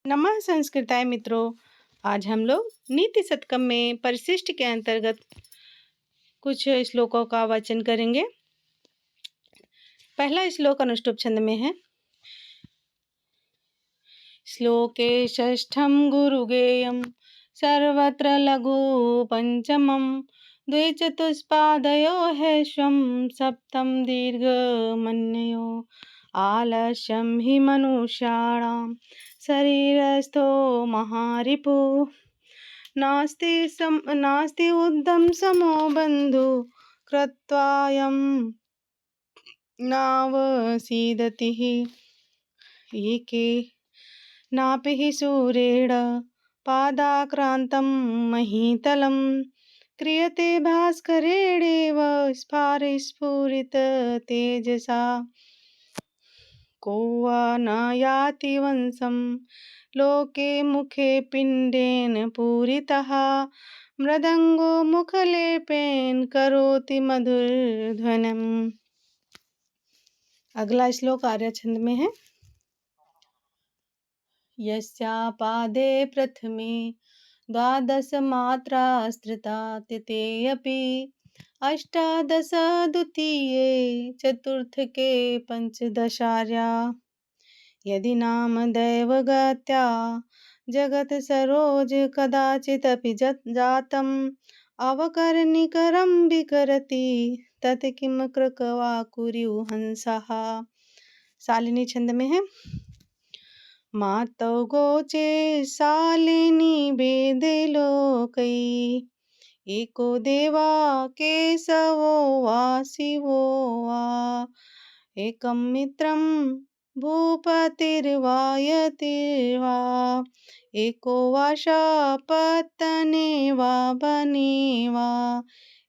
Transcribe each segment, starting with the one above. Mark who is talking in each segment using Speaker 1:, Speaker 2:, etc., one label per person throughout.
Speaker 1: नमः संस्कृताय मित्रों। आज हम लोग नीति शतकम में परिशिष्ट के अंतर्गत कुछ श्लोकों का वाचन करेंगे। पहला श्लोक अनुष्टुप छंद में है। श्लोके षष्ठम गुरुगेयम सर्वत्र लघु पंचमम द्विचतुष्पादयो हैश्वम सप्तम दीर्घमन्यो आलस्यम हि मनुष्याणां शरीरस्थो महारिपु नास्ति उद्धं समो बन्धु कृत्वायं नावसीदति एके नापि हि सूर्येण पादाक्रान्तं महीतलं क्रियते भास्करेणेव स्फुरित तेजसा को वा न याति वंशं लोके मुखे पिण्डेन पूरितः मृदंगो मुखलेपेन करोति मधुरध्वनिम्। अगला श्लोक आर्य छंद में है। यस्यापादे प्रथमे द्वादश मात्रास्त्रिता तृतीयपि अष्टादश द्वितीये चतुर्थके पंचदशार्या यदि नामदैवगत्या जगत् सरोज कदाचिदपि जातम् अवकरनिकरं विकरति तत् किं कृकवा कुर्युः हंसः। शालिनी छंद में है। मातौ गोचे शालिनी वेदे लोकै एको देवा केशवो वा शिवो वा एकं मित्रं भूपतिर्वा यतिर्वा एको वा पत्तने वा बने वा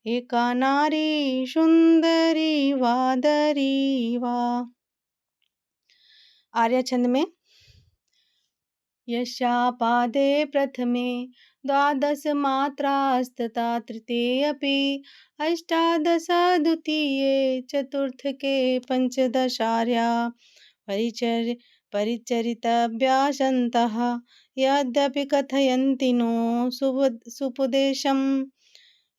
Speaker 1: एका नारी सुंदरी वा दरी वा। आर्य छंद में। यस्यापादे प्रथमे द्वादश मात्रास्तथा तृतीयेऽपि अष्टादश द्वितीये चतुर्थके पंचदशार्या परिचरितव्यासन्तः यद्यपि कथयन्ति नो सुपदेशं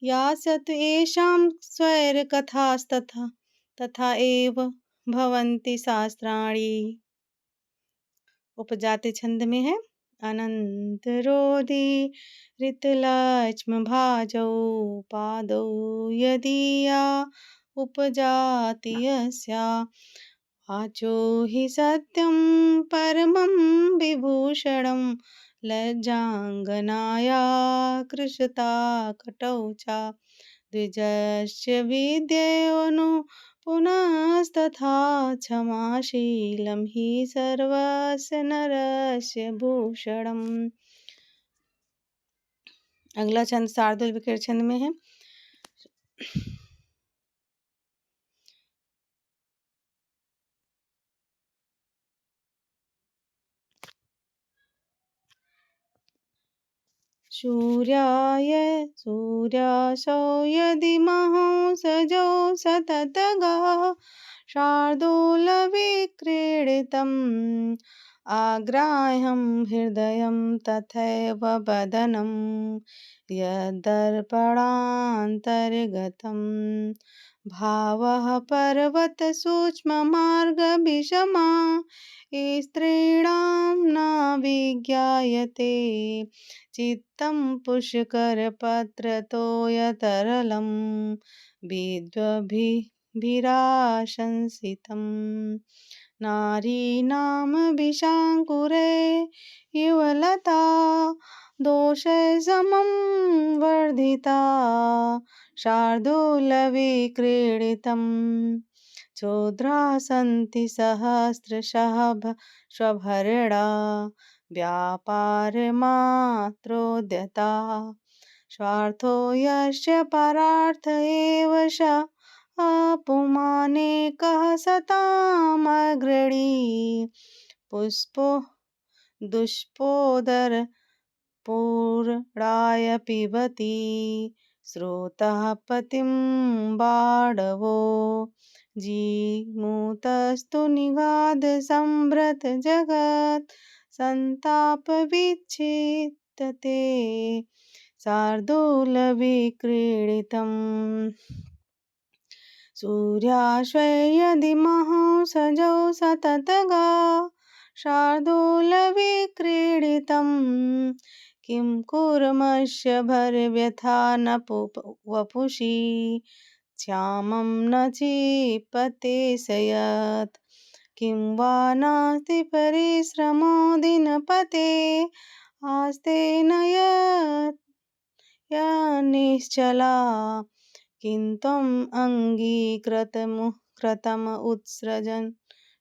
Speaker 1: यासत् येषां स्वैरकथास्तथा तथा एव भवन्ति शास्त्राणि। उपजाति छंद में है। अनन्तरोधि ऋतलक्ष्म भाजौ पादौ यदीया उपजाति यस्या वाचो हि सत्यं परमं विभूषणं लज्जांगनाया कृशता कटौ च द्विजस्य विद्येऽनु पुनस्तथा क्षमाशीलं हि सर्वस्य नरस्य भूषणम्। अगला छंद शार्दूल विकृत छंद में है। सूर्यासौ यदि महौषजौ सततगः शार्दूलविक्रीडितम् आग्राह्यं हृदयं तथैव बदनं यदर्पणान्तर्गतं भावः पर्वतसूक्ष्ममार्गविषमा स्त्रीणां न विज्ञायते चित्तं पुष्करपत्रतोयतरलं विद्वद्भिराशंसितं नारीणां विशाङ्कुरे युवलता दोषसमं वर्धिता शार्दूलविक्रीडितम् चोद्रा सन्ति सहस्रशः स्वभरणा व्यापारमात्रोद्यता स्वार्थो यस्य परार्थ एव स पुमानेकः सतामग्रणी पुष्पो दुष्पोदर पूर्णाय पिबति स्रोतः पतिं बाडवो जीमूतस्तु निगाध संभृत जगत् सन्तापविच्छित्तते शार्दूलविक्रीडितम् सूर्याश्वयदिमः सजौ सततगा शार्दूलविक्रीडितं किं कुर्मश्य भरव्यथा न वपुषि श्यामं न क्षिपते सयत् किं वा नास्ति परिश्रमो दिनपते आस्ते न निश्चला किं त्वम् अङ्गीकृतम् उत्सृजन्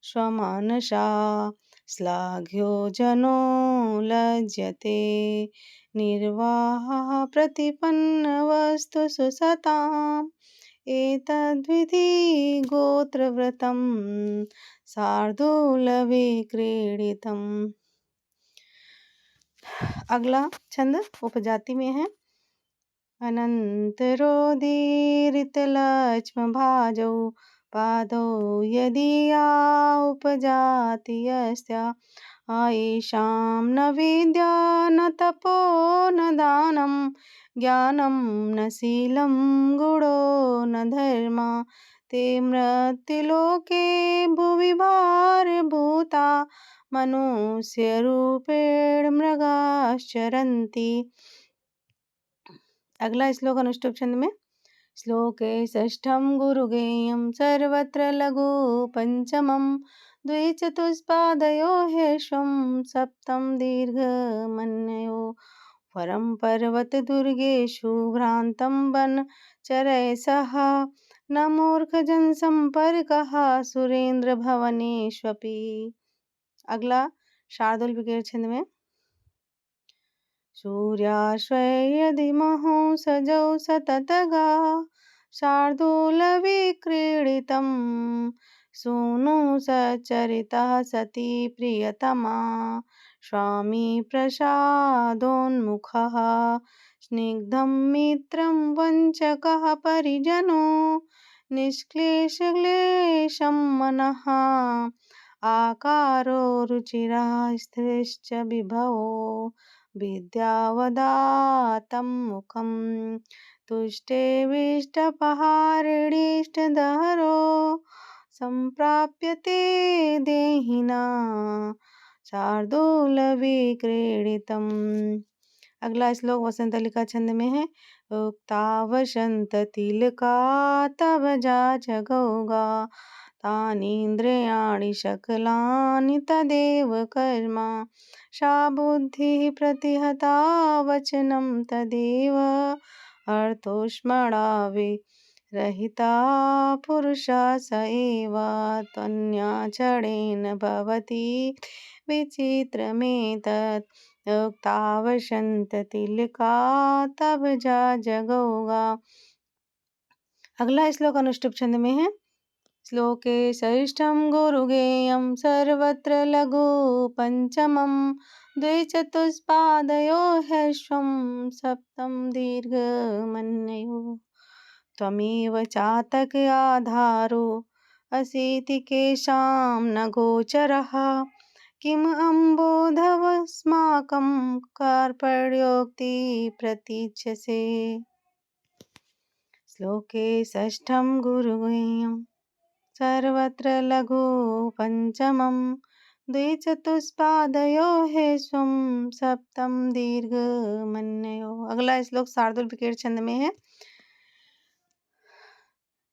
Speaker 1: स्वमानसा श्लाघ्यो जनो लज्जते निर्वाहः प्रतिपन्नवस्तु सुसताम् एतद्विधि गोत्रव्रतं शार्दूलविक्रीडितम्। अगला छंद उपजाति में है। अनन्तरोदीरितलक्ष्मभाजौ पादौ यदि या उपजाति यस्या आयेषां न विद्या न तपो न दानं ज्ञानं न शीलं गुणो न धर्मा ते मृत्युलोके भुवि भारभूता मनुष्यरूपेण मृगाश्चरन्ति। अगला श्लोक अनुष्टुप छंद में। श्लोके षष्ठं गुरुगेयं सर्वत्र लघु पंचमं द्विचतुष्पादयो ह्यश्वं सप्तं दीर्घमन्यो परं पर्वतदुर्गेषु भ्रान्तं वनचरैः सह न मूर्खजनसम्पर्कः सुरेन्द्रभवनेष्वपि। अगला शार्दूल विक्रीड छंद में। सूर्याश्वयदिमः सजौ सततगा शार्दूलविक्रीडितं सूनु सचरितः सती प्रियतमा स्वामी प्रसादोन्मुखः स्निग्धं मित्रं वञ्चकः परिजनो निष्क्लेशक्लेशं मनः आकारो रुचिरः स्त्रीश्च विभवो विद्यावदातं मुखं तुष्टेविष्टपहारिणीष्टदहरो सम्प्राप्यते देहिना शार्दूलविक्रीडितम्। अगला श्लोक वसंतलिका छंद में है। उक्ता वसंत तिलका तब जा जगौगा तानीन्द्रियाणि सकलानि तदेव कर्म सा बुद्धिः प्रतिहता वचनं तदेव अर्थोस्मरणा विरहिता पुरुषा स एव त्वन्याचरणेन भवति विचित्रमेतत् उक्ता वसंततिलका तब जा जगौगा। अगला श्लोक अनुष्टुप छंद में है। श्लोके षष्ठं गुरुगेयं सर्वत्र लघु पंचमं द्विचतुष्पादयो ह्यश्वं सप्तं दीर्घमन्यो त्वमेव चातक आधारो असीति केषां न गोचरः किम् अम्बोधवस्माकं कार्पण्योक्ति प्रतीच्यसे। श्लोके षष्ठं गुरुगेयं सर्वत्र लघु पंचमं द्विचतुष्पादयो ह्यश्वं सप्तं दीर्घमन्यो। अगला श्लोक शार्दूल विक्रीड छंद में है।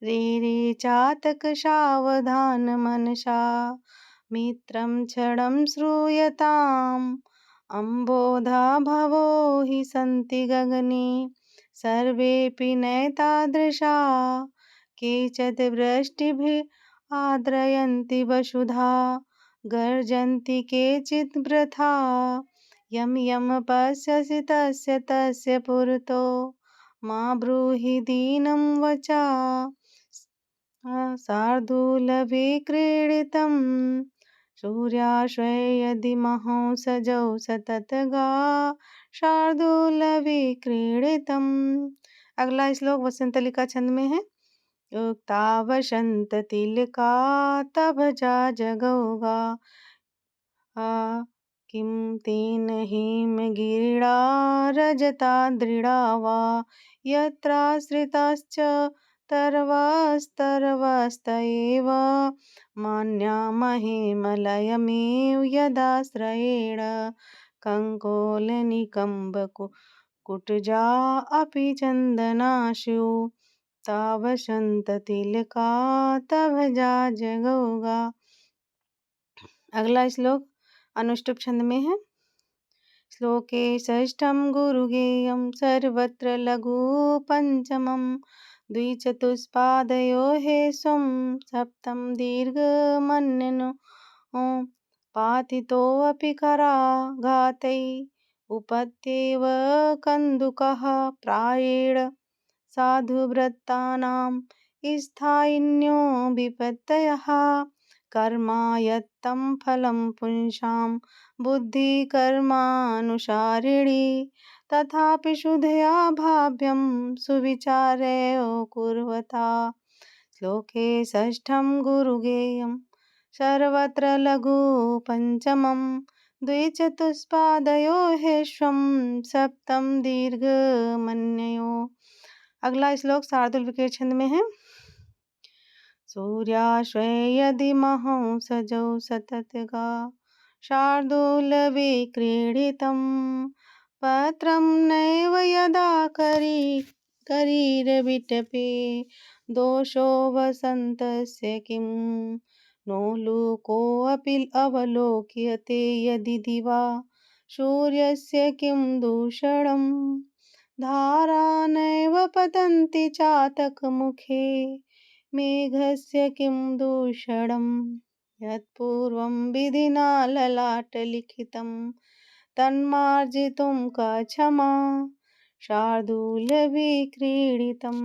Speaker 1: रे रे चातक सावधान मनसा मित्रं क्षणं श्रूयताम् अम्बोधा भवो हि सन्ति गगने सर्वेऽपि नैतादृशा केचिद् वृष्टिभिः आद्रयन्ति वसुधा गर्जन्ति केचिद् वृथा यं यं पश्यसि तस्य तस्य पुरतो मा ब्रूहि दीनं वचा शार्दूलविक्रीडितं सूर्याश्वयदिमः सजौ सततगा शार्दूलविक्रीडितम्। अगला श्लोक वसंतलिका छंद में है। उक्ता वसंततिलका तब जा जगौगा किं तेन हिमगिरिडा रजता दृढा वा यत्राश्रिताश्च तरवस्तरवस्त एव मान्यामहेमलयमेव यदाश्रयेण कुटजा अपि चन्दनाशु तावसन्ततिलका तभजा जगौगा। अगला श्लोक अनुष्टुप छंद में है। श्लोके षष्ठं गुरुगेयं सर्वत्र लघु पंचमं द्विचतुष्पादयो हे स्वं सप्तं दीर्घमन्यनो पातितोऽपि कराघातै उपत्येव कन्दुकः प्रायेण साधुव्रतानां स्थायिन्यो विपत्तयः कर्मायत्तं फलं पुंसां बुद्धिकर्मानुसारिणी तथापि शुद्धया भाव्यं सुविचार्यो कुर्वता। श्लोके षष्ठं गुरुगेयं सर्वत्र लघु पंचमं द्विचतुष्पादयो हेष्वं सप्तम दीर्घमन्ययो। अगला श्लोक शार्दूल विकृत छंद में है। सूर्याश्वे यदि महंसजौ सततगा शार्दूलविक्रीडितं पत्रं नैव यदा करीरविटपे दोषो वसन्तस्य किं नो लोकोऽपि अवलोक्यते यदि दिवा सूर्यस्य किं दूषणं धारा नैव पतन्ति चातकमुखे मेघस्य किं दूषणं यत्पूर्वं विधिना ललाटलिखितं तन्मार्जितुं कक्षमा शार्दूलविक्रीडितम्।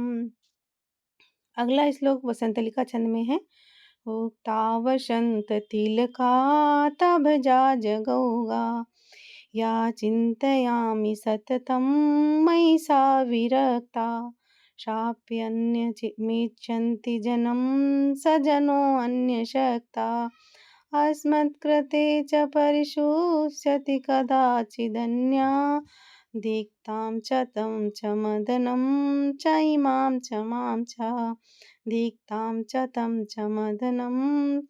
Speaker 1: अगला श्लोक वसंतलिका छंद में है। उक्ता वसंततिलका तभजा जगौगा या चिन्तयामि सततं मयि सा विरक्ता शाप्यन्यमिच्छन्ति जनं स जनोऽन्यशक्ता अस्मत्कृते च परिशुष्यति कदाचिदन्या दीक्तां च तं च मदनं च इमां च मां च दीक्तां च तं च मदनं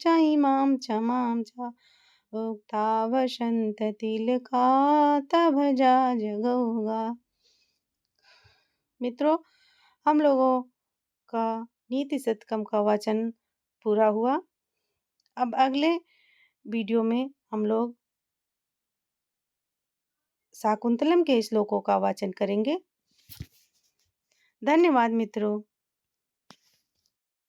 Speaker 1: च इमां च मां च उक्ता वसंततिलका तभजा जगौगा। मित्रों, हम लोगों का नीति शतकम का वाचन पूरा हुआ। अब अगले वीडियो में हम लोग शाकुंतलम के श्लोकों का वाचन करेंगे। धन्यवाद मित्रों।